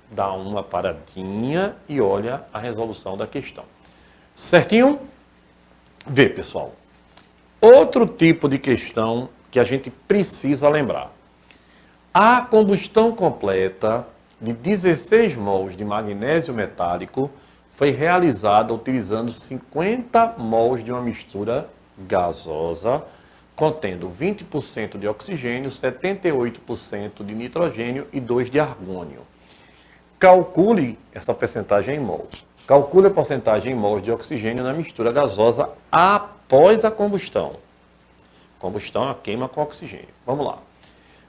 dá uma paradinha e olha a resolução da questão. Certinho? Vê, pessoal. Outro tipo de questão que a gente precisa lembrar. A combustão completa de 16 mols de magnésio metálico foi realizada utilizando 50 mols de uma mistura gasosa, contendo 20% de oxigênio, 78% de nitrogênio e 2 de argônio. Calcule essa percentagem em mols. Calcule a porcentagem em mols de oxigênio na mistura gasosa após a combustão. Combustão é a queima com oxigênio. Vamos lá.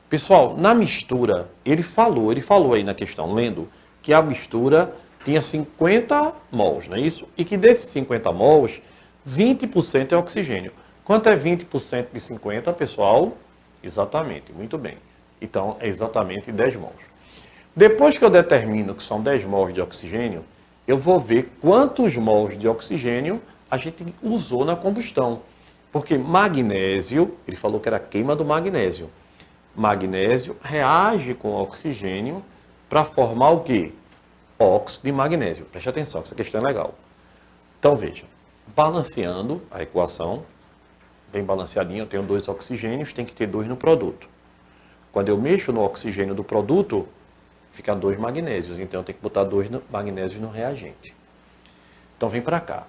Pessoal, na mistura, ele falou aí na questão, lendo, que a mistura tinha 50 mols, não é isso? E que desses 50 mols, 20% é oxigênio. Quanto é 20% de 50, pessoal? Exatamente, muito bem. Então, é exatamente 10 mols. Depois que eu determino que são 10 mols de oxigênio, eu vou ver quantos mols de oxigênio a gente usou na combustão. Porque magnésio, ele falou que era a queima do magnésio. Magnésio reage com oxigênio para formar o quê? Óxido de magnésio. Preste atenção, essa questão é legal. Então, veja, balanceando a equação, bem balanceadinho, eu tenho 2 oxigênios, tem que ter 2 no produto. Quando eu mexo no oxigênio do produto, fica 2 magnésios, então eu tenho que botar 2 magnésios no reagente. Então, vem para cá.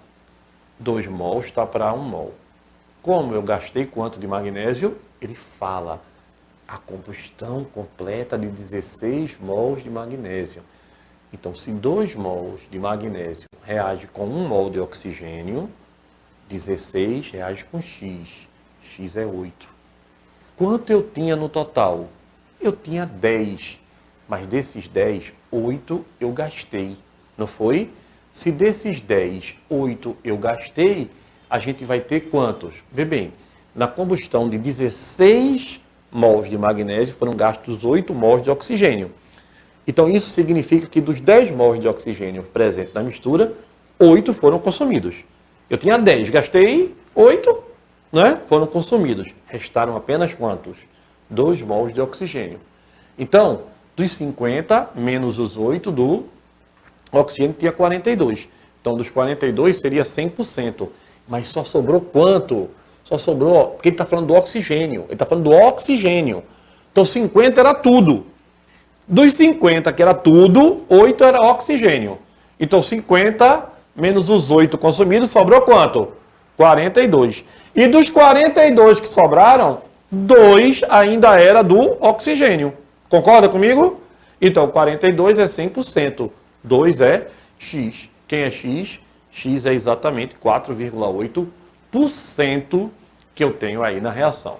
2 mols está para 1 mol. Como eu gastei quanto de magnésio? Ele fala a combustão completa de 16 mols de magnésio. Então, se 2 mols de magnésio reage com 1 mol de oxigênio, 16 reage com X. X é 8. Quanto eu tinha no total? Eu tinha 10. Mas desses 10, 8 eu gastei. Não foi? Se desses 10, 8 eu gastei, a gente vai ter quantos? Vê bem, na combustão de 16 mols de magnésio foram gastos 8 mols de oxigênio. Então isso significa que dos 10 mols de oxigênio presentes na mistura, 8 foram consumidos. Eu tinha 10, gastei 8, né? Foram consumidos. Restaram apenas quantos? 2 mols de oxigênio. Então, dos 50 menos os 8 do oxigênio tinha 42. Então, dos 42 seria 100%. Mas só sobrou quanto? Só sobrou, porque ele está falando do oxigênio. Ele está falando do oxigênio. Então, 50 era tudo. Dos 50, que era tudo, 8 era oxigênio. Então, 50 menos os 8 consumidos, sobrou quanto? 42. E dos 42 que sobraram, 2 ainda era do oxigênio. Concorda comigo? Então, 42 é 100%. 2 é X. Quem é X? X é exatamente 4,8% que eu tenho aí na reação.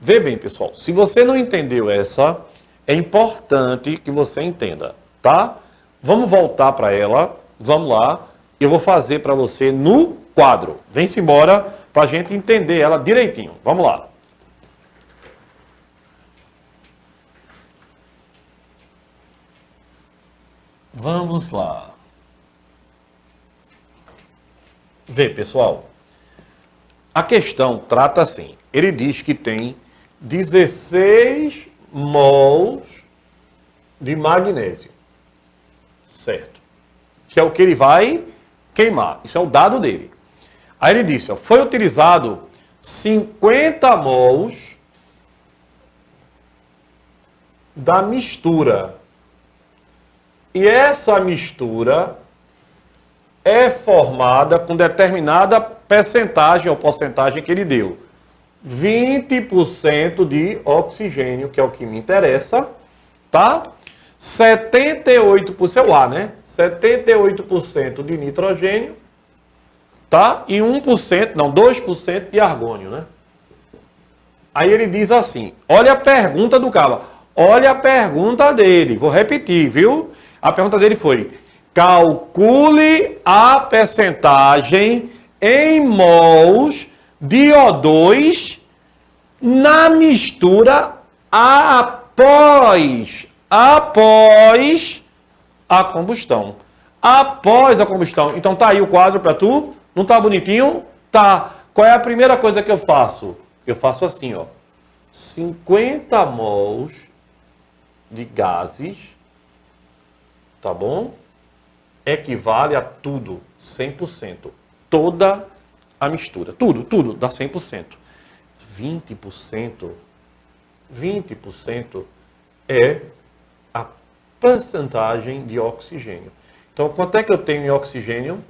Vê bem, pessoal, se você não entendeu essa, é importante que você entenda, tá? Vamos voltar para ela, vamos lá. Eu vou fazer para você no quadro. Vem-se embora para a gente entender ela direitinho. Vamos lá. Vamos lá. Vê, pessoal. A questão trata assim. Ele diz que tem 16 mols de magnésio. Certo. Que é o que ele vai queimar. Isso é o dado dele. Aí ele disse, ó, foi utilizado 50 mols da mistura. E essa mistura é formada com determinada percentagem ou porcentagem que ele deu. 20% de oxigênio, que é o que me interessa, tá? 78% o A, né? 78% de nitrogênio, tá? E 1%, não, 2% de argônio, né? Aí ele diz assim, olha a pergunta do cara, olha a pergunta dele, vou repetir, viu? A pergunta dele foi, calcule a percentagem em mols de O2 na mistura após a combustão. Após a combustão. Então tá aí o quadro para tu? Não tá bonitinho? Tá. Qual é a primeira coisa que eu faço? Eu faço assim, ó. 50 mols de gases tá bom? Equivale a tudo, 100%. Toda a mistura, tudo dá 100%. 20%, 20% é a porcentagem de oxigênio. Então, quanto é que eu tenho em oxigênio?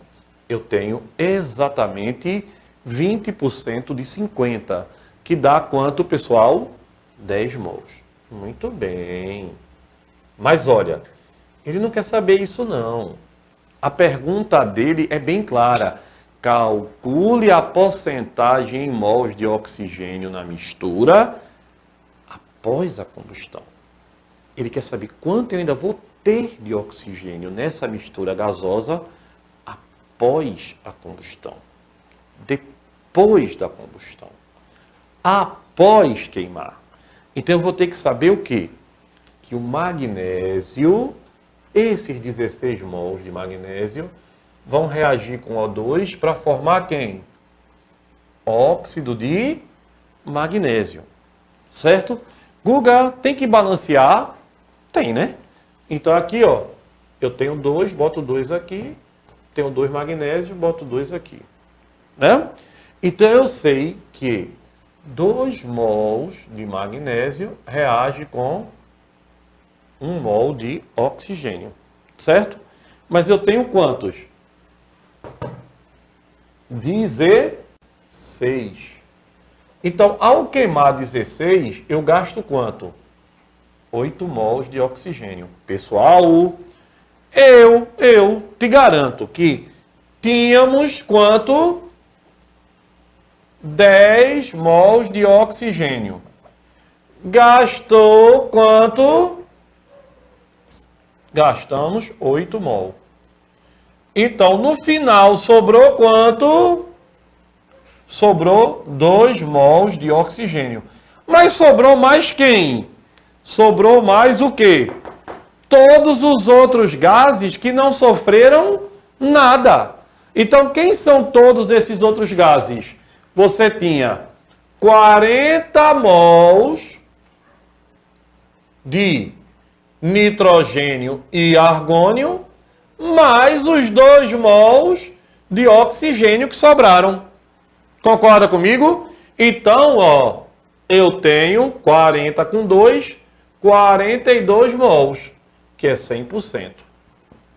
Eu tenho exatamente 20% de 50, que dá quanto, pessoal? 10 mols. Muito bem. Mas olha, ele não quer saber isso não. A pergunta dele é bem clara. Calcule a porcentagem em mols de oxigênio na mistura após a combustão. Ele quer saber quanto eu ainda vou ter de oxigênio nessa mistura gasosa após a combustão. Depois da combustão. Após queimar. Então eu vou ter que saber o quê? Que o magnésio, esses 16 mols de magnésio, vão reagir com O2 para formar quem? Óxido de magnésio. Certo? Guga, tem que balancear? Tem, né? Então aqui, ó, eu tenho 2, boto 2 aqui, tenho 2 magnésio, boto 2 aqui. Né? Então eu sei que 2 mols de magnésio reage com 1 mol de oxigênio. Certo? Mas eu tenho quantos? 16. Então, ao queimar 16, eu gasto quanto? 8 mols de oxigênio. Pessoal, eu te garanto que tínhamos quanto? 10 mols de oxigênio. Gastou quanto? Gastamos 8 mol. Então, no final, sobrou quanto? Sobrou 2 mols de oxigênio. Mas sobrou mais quem? Sobrou mais o quê? Todos os outros gases que não sofreram nada. Então, quem são todos esses outros gases? Você tinha 40 mols de nitrogênio e argônio, mais os 2 mols de oxigênio que sobraram. Concorda comigo? Então, ó, eu tenho 40 com 2, 42 mols, que é 100%.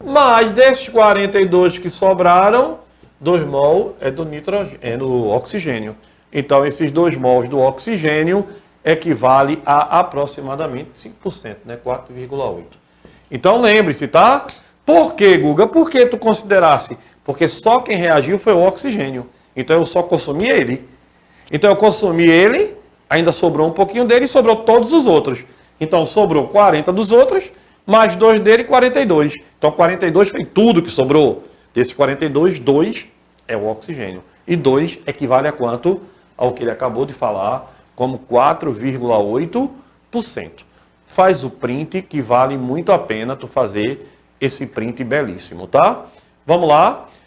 Mas desses 42 que sobraram, 2 mol é do nitrogênio, é do oxigênio. Então, esses 2 mols do oxigênio equivale a aproximadamente 5%, né? 4,8%. Então, lembre-se, tá? Por que, Guga? Por que tu considerasse? Porque só quem reagiu foi o oxigênio. Então, eu só consumi ele. Então, eu consumi ele, ainda sobrou um pouquinho dele e sobrou todos os outros. Então, sobrou 40 dos outros, mais 2 dele, 42. Então, 42 foi tudo que sobrou. Desses 42, 2 é o oxigênio. E 2 equivale a quanto? Ao que ele acabou de falar, como 4,8%. Faz o print, que vale muito a pena tu fazer esse print belíssimo, tá? Vamos lá.